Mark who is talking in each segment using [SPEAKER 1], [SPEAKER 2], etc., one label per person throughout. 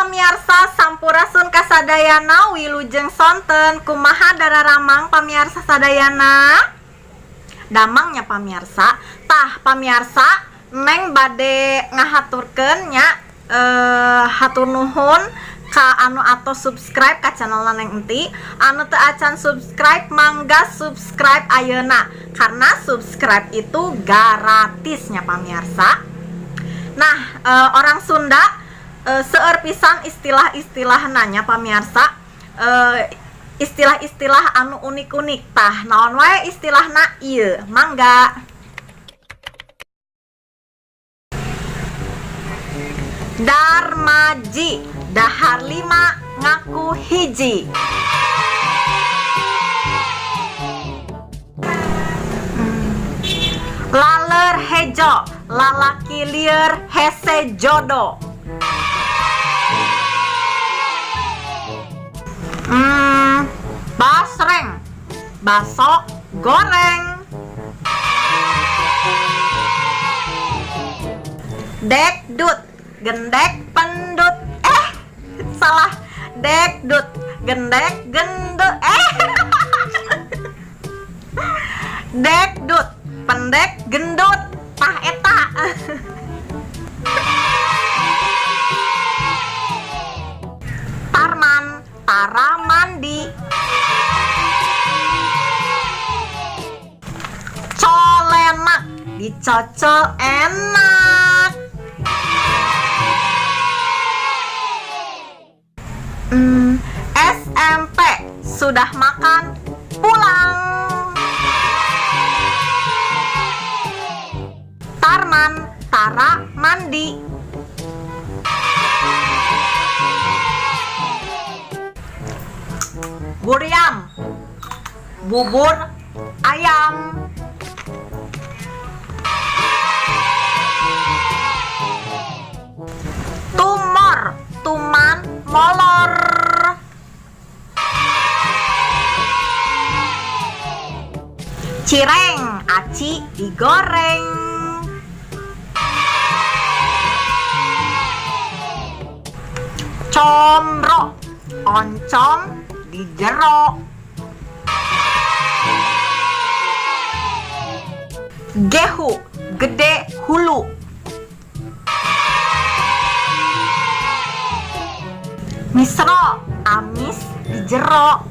[SPEAKER 1] pamiarsa sampurasun kasadayana wilujeng sonten kumaha dararamang pamiarsa sadayana damangnya pamiarsa tah pamiarsa neng bade ngahaturkeun nya hatur nuhun ka anu atos subscribe ka channel Neng Enti, anu teu acan subscribe mangga subscribe ayeuna karena subscribe itu gratisnya pamiarsa. Nah, orang Sunda seueur pisan istilah-istilah nanya pamiarsa, istilah-istilah anu unik-unik tah naon wae istilahna ieu mangga. Darmaji dahar 5 ngaku hiji. Laler hejo lalaki lieur hese jodo. Basreng baso goreng. Dekdut gendek pendut. Salah. Dekdut gendek gendut. Dekdut pendek gendut tah eta. Tarman tara mandi. Colenak dicocol enak. SMP sudah makan pulang. Tarman tara mandi. Buriam bubur ayam. Tumor tuman molor. Cireng aci digoreng. Comro oncom dijero. Gehu gede hulu. Misro amis dijero.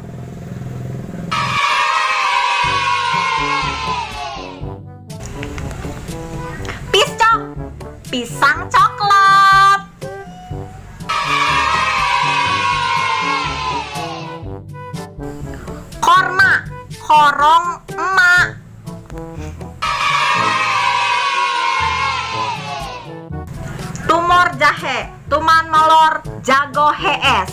[SPEAKER 1] Piscok pisang coklat. Korma korong emak. Tumor jahe tuman molor jago hees.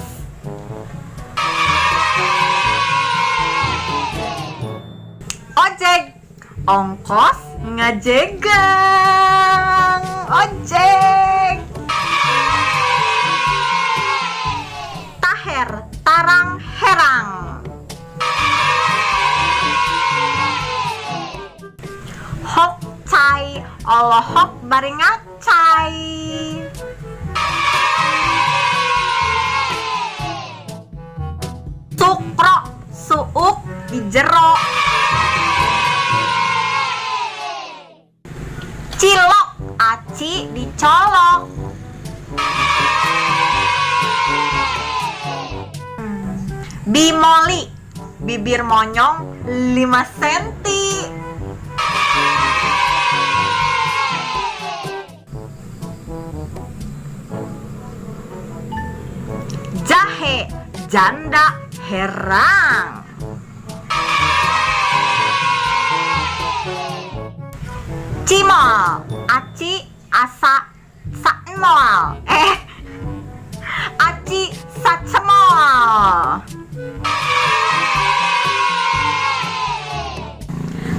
[SPEAKER 1] Ojek ongkos ngajegang. Ojek. Taher tarang herang. Hok cai olohok bari ngacai. Sukro suuk dijero. Cilok aci dicolok. Bimoli bibir monyong 5 cm. Jahe janda herang. Cimol aci asa saemol. Aci sacemol.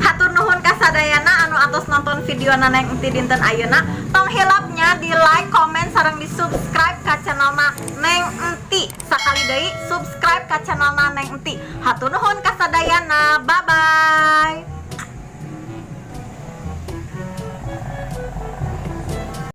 [SPEAKER 1] Hatur nuhun kasadayana anu atos nonton video Neng Enti dinten ayeuna. Tong hilapnya di like, komen, sareng di subscribe ka channel Neng Enti. Sakali deui subscribe ka channel Neng Enti. Hatur nuhun kasadayana. Bye bye.